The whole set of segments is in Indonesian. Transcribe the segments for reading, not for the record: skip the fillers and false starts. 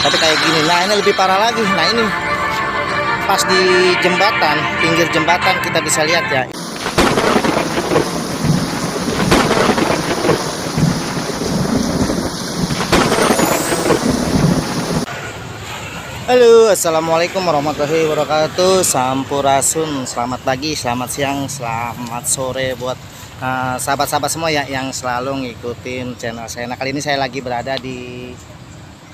Tapi kayak gini, nah ini lebih parah lagi. Nah ini pas di jembatan, pinggir jembatan kita bisa lihat ya. Halo, assalamualaikum warahmatullahi wabarakatuh. Sampurasun, selamat pagi, selamat siang, selamat sore buat sahabat-sahabat semua ya yang selalu ngikutin channel saya. Nah, kali ini saya lagi berada di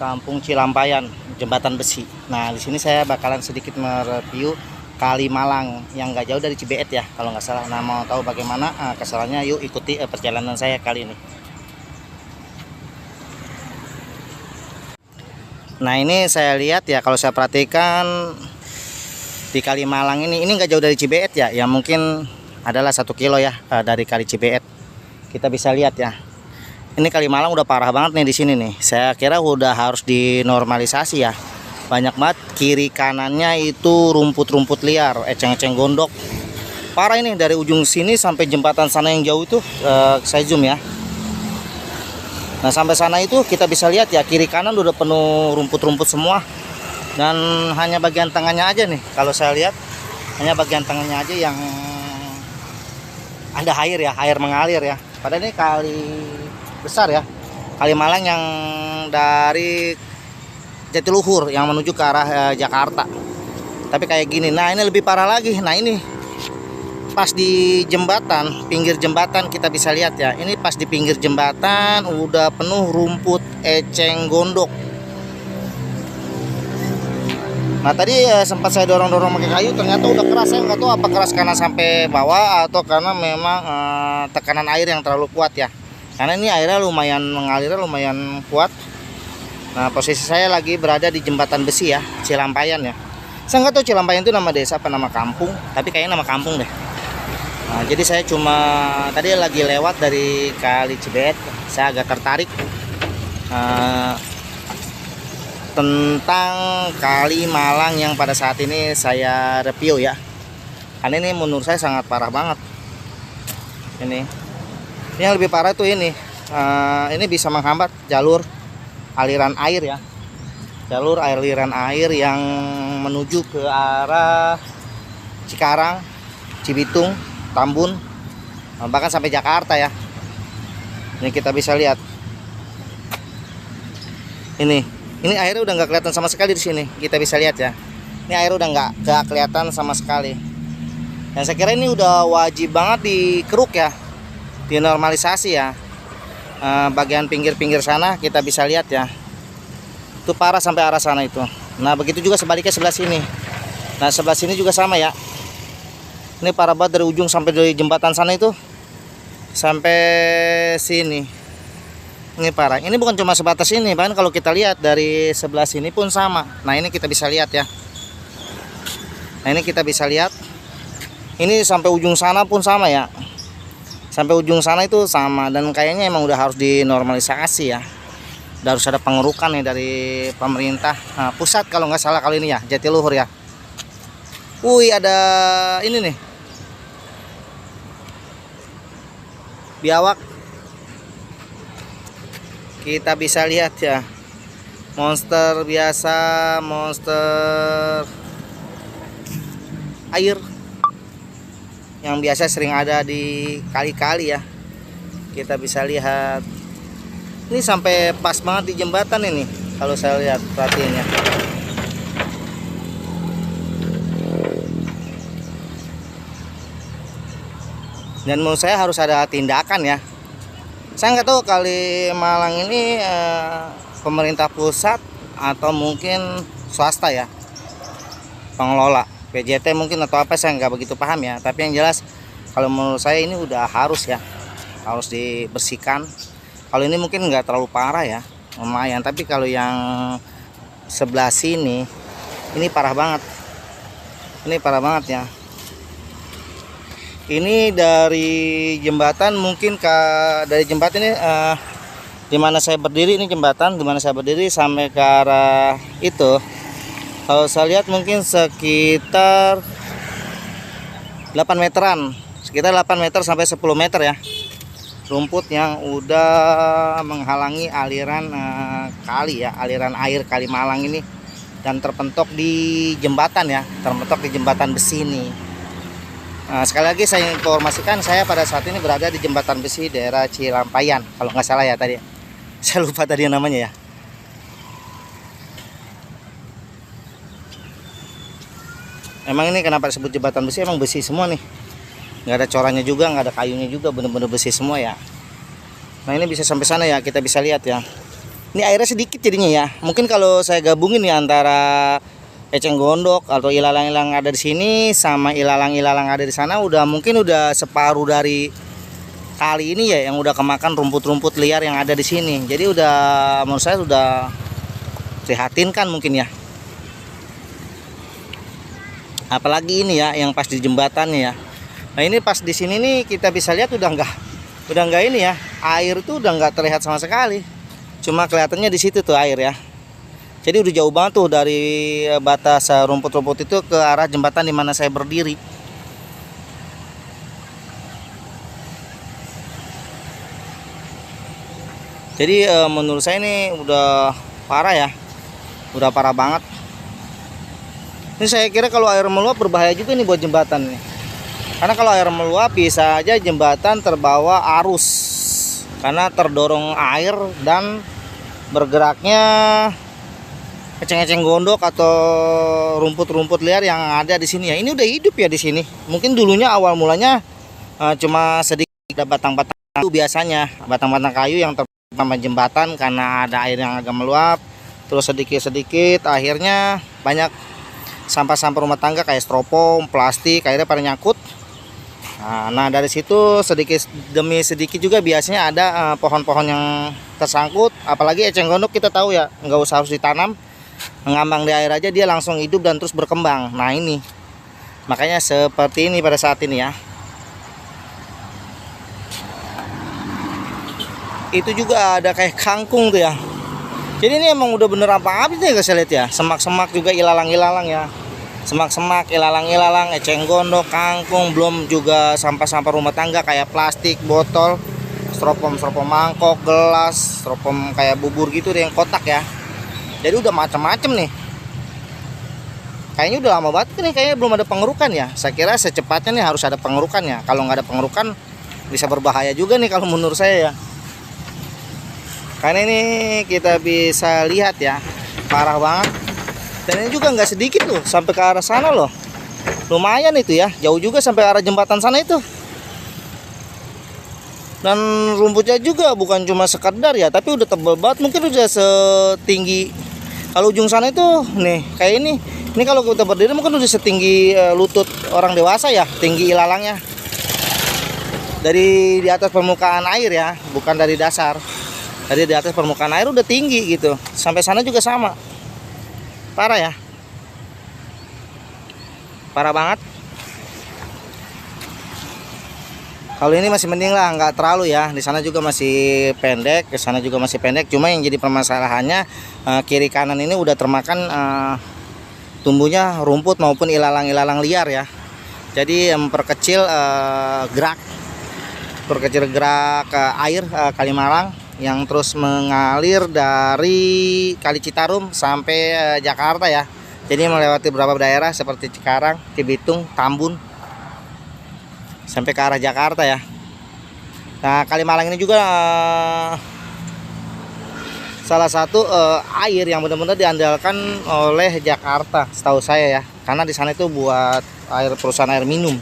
Kampung Cilampayan, Jembatan Besi. Nah, di sini saya bakalan sedikit mereview Kali Malang yang gak jauh dari Cibeet ya, kalau nggak salah. Nah, mau tahu bagaimana keseruannya, yuk ikuti perjalanan saya kali ini. Nah, ini saya lihat ya, kalau saya perhatikan di Kali Malang ini nggak jauh dari Cibeet ya, ya mungkin adalah 1 kilo ya dari Kali Cibeet. Kita bisa lihat ya, ini Kali Malang udah parah banget nih di sini nih. Saya kira udah harus dinormalisasi ya. Banyak banget kiri kanannya itu rumput-rumput liar, eceng-eceng gondok. Parah ini dari ujung sini sampai jembatan sana yang jauh itu, saya zoom ya. Nah, sampai sana itu kita bisa lihat ya, kiri kanan udah penuh rumput-rumput semua. Dan hanya bagian tengahnya aja nih, kalau saya lihat hanya bagian tengahnya aja yang ada air ya, air mengalir ya. Padahal ini kali besar ya, Kali Malang yang dari Jatiluhur yang menuju ke arah Jakarta. Tapi kayak gini, nah ini lebih parah lagi. Nah ini pas di jembatan, pinggir jembatan kita bisa lihat ya. Ini pas di pinggir jembatan udah penuh rumput eceng gondok. Nah tadi sempat saya dorong-dorong pakai kayu, ternyata udah keras. Saya nggak tahu apa keras karena sampai bawah atau karena memang tekanan air yang terlalu kuat ya. Karena ini airnya lumayan mengalirnya lumayan kuat. Nah, posisi saya lagi berada di Jembatan Besi ya, Cilampayan ya. Saya nggak tahu Cilampayan itu nama desa apa nama kampung, tapi kayaknya nama kampung deh. Nah, jadi saya cuma tadi lagi lewat dari Kali Cibeet, saya agak tertarik tentang Kali Malang yang pada saat ini saya review ya. Karena ini menurut saya sangat parah banget. Ini yang lebih parah tuh ini bisa menghambat jalur aliran air ya, jalur aliran air yang menuju ke arah Cikarang, Cibitung, Tambun, bahkan sampai Jakarta ya. Ini kita bisa lihat. Ini airnya udah nggak kelihatan sama sekali di sini. Kita bisa lihat ya. Ini air udah nggak kelihatan sama sekali. Dan saya kira ini udah wajib banget dikeruk ya, dinormalisasi ya. Bagian pinggir-pinggir sana kita bisa lihat ya. Itu parah sampai arah sana itu. Nah, begitu juga sebaliknya sebelah sini. Nah, sebelah sini juga sama ya. Ini parah banget dari ujung sampai dari jembatan sana itu sampai sini. Ini parah. Ini bukan cuma sebatas ini, bahkan kalau kita lihat dari sebelah sini pun sama. Nah, ini kita bisa lihat ya. Nah, ini kita bisa lihat. Ini sampai ujung sana pun sama ya. Sampai ujung sana itu sama, dan kayaknya emang udah harus dinormalisasi ya. Udah harus ada pengerukan nih dari pemerintah pusat kalau nggak salah kali ini ya, Jatiluhur ya. Wih, ada ini nih, biawak. Kita bisa lihat ya, monster biasa, monster air yang biasa sering ada di kali-kali ya. Kita bisa lihat ini sampai pas banget di jembatan ini, kalau saya lihat, perhatiin ya. Dan menurut saya harus ada tindakan ya. Saya nggak tahu Kali Malang ini pemerintah pusat atau mungkin swasta ya, pengelola PJT mungkin atau apa, saya nggak begitu paham ya. Tapi yang jelas kalau menurut saya ini udah harus ya, harus dibersihkan. Kalau ini mungkin nggak terlalu parah ya, lumayan. Tapi kalau yang sebelah sini ini parah banget. Ini parah banget ya. Ini dari jembatan mungkin dari jembatan ini di mana saya berdiri, ini jembatan di mana saya berdiri sampai ke arah itu. Kalau saya lihat mungkin sekitar 8 meteran, sekitar 8 meter sampai 10 meter ya. rumput yang udah menghalangi aliran kali ya, aliran air Kali Malang ini, dan terpentok di jembatan ya, terpentok di jembatan besi ini. Sekali lagi saya informasikan, saya pada saat ini berada di jembatan besi daerah Cilampayan kalau nggak salah ya tadi. Saya lupa tadi namanya ya. Emang ini kenapa disebut jembatan besi? Emang besi semua nih, nggak ada corannya juga, nggak ada kayunya juga, bener-bener besi semua ya. Nah ini bisa sampai sana ya, kita bisa lihat ya. Ini airnya sedikit jadinya ya. Mungkin kalau saya gabungin ya antara eceng gondok atau ilalang-ilalang ada di sini sama ilalang-ilalang ada di sana, mungkin udah separuh dari kali ini ya yang udah kemakan rumput-rumput liar yang ada di sini. Jadi udah, menurut saya sudah prihatinkan mungkin ya. Apalagi ini ya yang pas di jembatannya ya. Nah ini pas di sini nih kita bisa lihat udah nggak ini ya, air tuh udah nggak terlihat sama sekali, cuma kelihatannya di situ tuh air ya. Jadi udah jauh banget tuh dari batas rumput-rumput itu ke arah jembatan di mana saya berdiri. Jadi menurut saya ini udah parah ya, udah parah banget. Ini saya kira kalau air meluap berbahaya juga nih buat jembatan nih. Karena kalau air meluap bisa aja jembatan terbawa arus karena terdorong air dan bergeraknya eceng-eceng gondok atau rumput-rumput liar yang ada di sini ya. Ini udah hidup ya di sini. Mungkin dulunya awal mulanya cuma sedikit ada batang-batang kayu, biasanya batang-batang kayu yang terpampan jembatan karena ada air yang agak meluap. Terus sedikit-sedikit akhirnya banyak sampah-sampah rumah tangga kayak styrofoam, plastik, akhirnya pada nyangkut. Nah dari situ sedikit demi sedikit juga biasanya ada pohon-pohon yang tersangkut. Apalagi eceng gondok kita tahu ya, nggak usah harus ditanam, ngambang di air aja dia langsung hidup dan terus berkembang. Nah ini makanya seperti ini pada saat ini ya. Itu juga ada kayak kangkung tuh ya. Jadi ini emang udah bener apa habis nih saya lihat ya. Semak-semak juga ilalang-ilalang ya. Semak-semak, ilalang-ilalang, eceng gondok, kangkung, belum juga sampah-sampah rumah tangga kayak plastik, botol, styrofoam mangkok, gelas, styrofoam kayak bubur gitu deh yang kotak ya. Jadi udah macam-macam nih. Kayaknya udah lama banget nih, kayaknya belum ada pengerukan ya. Saya kira secepatnya nih harus ada pengerukan ya. Kalau nggak ada pengerukan bisa berbahaya juga nih kalau menurut saya ya. Karena ini kita bisa lihat ya, parah banget. Dan ini juga nggak sedikit loh, sampai ke arah sana loh. Lumayan itu ya, jauh juga sampai arah jembatan sana itu. Dan rumputnya juga bukan cuma sekedar ya, tapi udah tebal banget, mungkin udah setinggi. Kalau ujung sana itu nih, kayak ini. Ini kalau kita berdiri mungkin udah setinggi lutut orang dewasa ya, tinggi ilalangnya. Dari di atas permukaan air ya, bukan dari dasar. Dari di atas permukaan air udah tinggi gitu. Sampai sana juga sama. Parah ya, parah banget. Kalau ini masih mending lah, nggak terlalu ya. Di sana juga masih pendek, ke sana juga masih pendek. Cuma yang jadi permasalahannya kiri kanan ini udah termakan tumbuhnya rumput maupun ilalang-ilalang liar ya. Jadi memperkecil gerak air Kali Malang yang terus mengalir dari Kali Citarum sampai Jakarta ya. Jadi melewati beberapa daerah seperti Cikarang, Cibitung, Tambun sampai ke arah Jakarta ya. Nah Kali Malang ini juga salah satu air yang benar-benar diandalkan oleh Jakarta setahu saya ya. Karena di sana itu buat perusahaan air minum.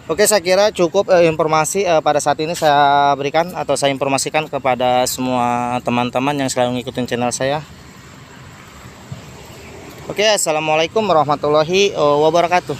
Oke, saya kira cukup informasi pada saat ini saya berikan atau saya informasikan kepada semua teman-teman yang selalu ngikutin channel saya. Oke, assalamualaikum warahmatullahi wabarakatuh.